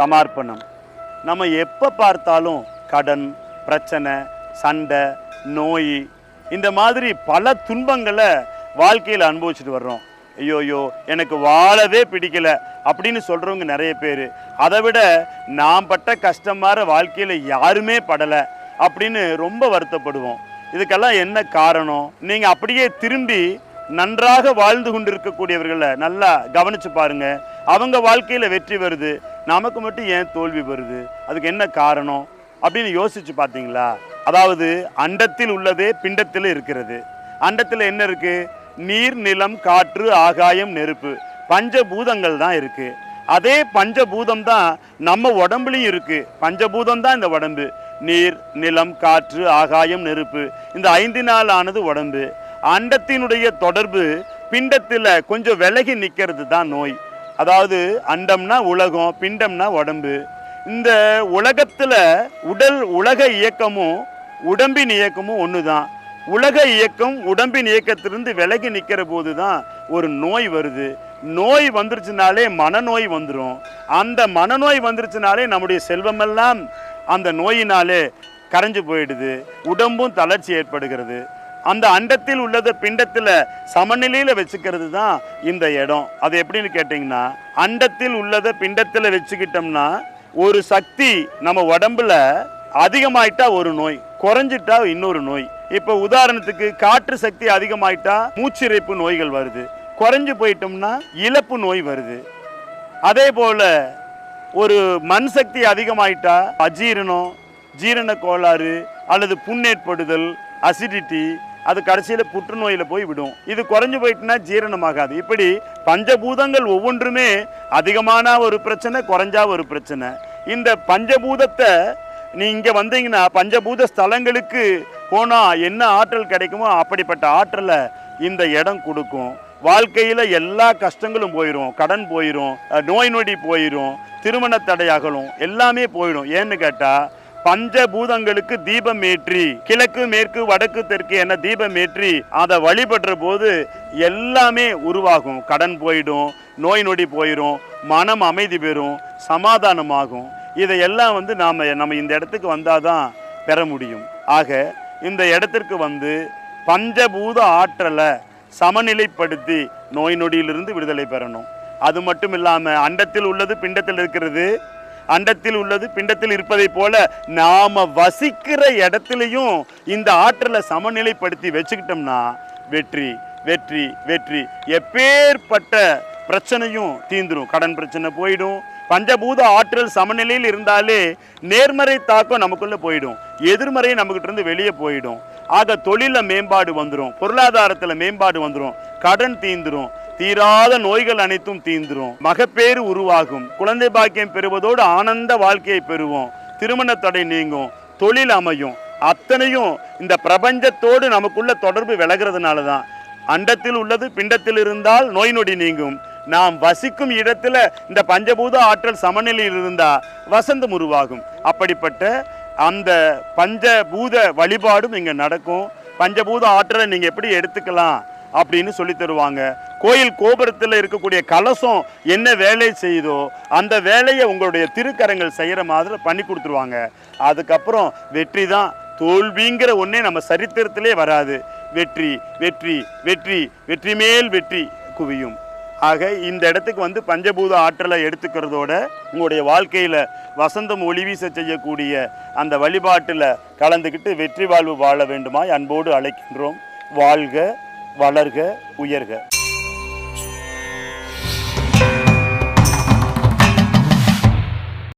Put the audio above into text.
சமர்ப்பணம். நம்ம எப்போ பார்த்தாலும் கடன், பிரச்சனை, சண்டை, நோய், இந்த மாதிரி பல துன்பங்களை வாழ்க்கையில் அனுபவிச்சுட்டு வர்றோம். ஐயோயோ எனக்கு வாழவே பிடிக்கல அப்படின்னு சொல்கிறவங்க நிறைய பேர். அதை விட நான் பட்ட கஷ்டமான வாழ்க்கையில் யாருமே படலை அப்படின்னு ரொம்ப வருத்தப்படுவோம். இதுக்கெல்லாம் என்ன காரணம்? நீங்கள் அப்படியே திரும்பி நன்றாக வாழ்ந்து கொண்டு இருக்கக்கூடியவர்களை நல்லா கவனித்து பாருங்க. அவங்க வாழ்க்கையில் வெற்றி வருது, நமக்கு மட்டும் ஏன் தோல்வி வருது? அதுக்கு என்ன காரணம் அப்படின்னு யோசிச்சு பார்த்தீங்களா? அதாவது அண்டத்தில் உள்ளதே பிண்டத்தில் இருக்கிறது. அண்டத்தில் என்ன இருக்கு? நீர், நிலம், காற்று, ஆகாயம், நெருப்பு, பஞ்சபூதங்கள் தான் இருக்கு. அதே பஞ்சபூதம் தான் நம்ம உடம்புலையும் இருக்கு. பஞ்சபூதம் தான் இந்த உடம்பு. நீர், நிலம், காற்று, ஆகாயம், நெருப்பு, இந்த 5 நாளானது உடம்பு. அண்டத்தினுடைய தொடர்பு பிண்டத்தில் கொஞ்சம் விலகி நிற்கிறது தான் நோய். அதாவது அண்டம்னா உலகம், பிண்டம்னா உடம்பு. இந்த உலகத்தில் உலக இயக்கமும் உடம்பின் இயக்கமும் ஒன்று தான். உலக இயக்கம் உடம்பின் இயக்கத்திலிருந்து விலகி நிற்கிற போது தான் ஒரு நோய் வருது. நோய் வந்துருச்சுனாலே மனநோய் வந்துடும். அந்த மனநோய் வந்துருச்சுனாலே நம்முடைய செல்வமெல்லாம் அந்த நோயினாலே கரைஞ்சு போயிடுது. உடம்பும் தளர்ச்சி ஏற்படுகிறது. அந்த அண்டத்தில் உள்ளத பிண்டத்தில் சமநிலையில் வச்சுக்கிறது தான் இந்த இடம். அது எப்படின்னு கேட்டிங்கன்னா, அண்டத்தில் உள்ளதை பிண்டத்தில் வச்சுக்கிட்டோம்னா ஒரு சக்தி நம்ம உடம்புல அதிகமாயிட்டா ஒரு நோய், குறைஞ்சிட்டா இன்னொரு நோய். இப்போ உதாரணத்துக்கு காற்று சக்தி அதிகமாயிட்டா மூச்சிறைப்பு நோய்கள் வருது, குறைஞ்சு போயிட்டோம்னா இழப்பு நோய் வருது. அதே போல ஒரு மண் சக்தி அதிகமாயிட்டா அஜீரணம், ஜீரண கோளாறு அல்லது புண்ணேற்படுதல், அசிடிட்டி, அது கடைசியில் புற்றுநோயில் போய் விடும். இது குறைஞ்சு போயிட்டுனா ஜீரணமாகாது. இப்படி பஞ்சபூதங்கள் ஒவ்வொன்றுமே அதிகமான ஒரு பிரச்சனை, குறைஞ்சா ஒரு பிரச்சனை. இந்த பஞ்சபூதத்தை நீங்கள் வந்தீங்கன்னா பஞ்சபூத ஸ்தலங்களுக்கு போனால் என்ன ஆற்றல் கிடைக்குமோ அப்படிப்பட்ட ஆற்றலை இந்த இடம் கொடுக்கும். வாழ்க்கையில் எல்லா கஷ்டங்களும் போயிடும், கடன் போயிடும், நோய் நொடி போயிடும், திருமண தடையாகலும் எல்லாமே போயிடும். ஏன்னு கேட்டால் பஞ்சபூதங்களுக்கு தீபம் ஏற்றி, கிழக்கு மேற்கு வடக்கு தெற்கு என தீபம் ஏற்றி அதை வழிபடுற போது எல்லாமே உருவாகும். கடன் போயிடும், நோய் நொடி போயிடும், மனம் அமைதி பெறும், சமாதானமாகும். இதையெல்லாம் நம்ம இந்த இடத்துக்கு வந்தாதான் பெற முடியும். ஆக இந்த இடத்திற்கு பஞ்சபூத ஆற்றலை சமநிலைப்படுத்தி நோய் நொடியிலிருந்து விடுதலை பெறணும். அது மட்டும் இல்லாமல் அண்டத்தில் உள்ளது பிண்டத்தில் இருக்கிறது, அண்டத்தில் உள்ளது பிண்டத்தில் இருப்பதை போல நாம வசிக்கிற இடத்துலையும் இந்த ஆற்றலை சமநிலைப்படுத்தி வச்சுக்கிட்டோம்னா வெற்றி வெற்றி வெற்றி. எப்பேற்பட்ட பிரச்சனையும் தீந்துடும். கடன் பிரச்சனை போயிடும். பஞ்சபூத ஆற்றல் சமநிலையில் இருந்தாலே நேர்மறை தாக்கம் நமக்குள்ள போயிடும், எதிர்மறை நம்மகிட்ட இருந்து வெளியே போயிடும். ஆக தொழிலில் மேம்பாடு வந்துடும், பொருளாதாரத்தில் மேம்பாடு வந்துடும், கடன் தீந்துடும், தீராத நோய்கள் அனைத்தும் தீந்துரும், மகப்பேறு உருவாகும், குழந்தை பாக்கியம் பெறுவதோடு ஆனந்த வாழ்க்கையை பெறுவோம், திருமண தடை நீங்கும், தொழில் அமையும். அத்தனையும் இந்த பிரபஞ்சத்தோடு நமக்குள்ள தொடர்பு விலகிறதுனால தான். அண்டத்தில் உள்ளது பிண்டத்தில் இருந்தால் நோய் நொடி நீங்கும். நாம் வசிக்கும் இடத்துல இந்த பஞ்சபூத ஆற்றல் சமநிலையில் இருந்தால் வசந்தம் உருவாகும். அப்படிப்பட்ட அந்த பஞ்சபூத வழிபாடும் இங்கே நடக்கும். பஞ்சபூத ஆற்றலை நீங்கள் எப்படி எடுத்துக்கலாம் அப்படின்னு சொல்லி தருவாங்க. கோயில் கோபுரத்தில் இருக்கக்கூடிய கலசம் என்ன வேலை செய்யுதோ அந்த வேலையை உங்களுடைய திருக்கரங்கள் செய்கிற மாதிரி பண்ணி கொடுத்துருவாங்க. அதுக்கப்புறம் வெற்றி தான். தோல்விங்கிற ஒன்றே நம்ம சரித்திரத்திலே வராது. வெற்றி வெற்றி வெற்றி, வெற்றி மேல் வெற்றி குவியும். ஆக இந்த இடத்துக்கு பஞ்சபூத ஆற்றலை எடுத்துக்கிறதோட உங்களுடைய வாழ்க்கையில் வசந்தம் ஒளி வீச செய்யக்கூடிய அந்த வழிபாட்டில் கலந்துக்கிட்டு வெற்றி வாழ்வு வாழ வேண்டுமாய் அன்போடு அழைக்கின்றோம். வாழ்க, வளர்க, உயர்க.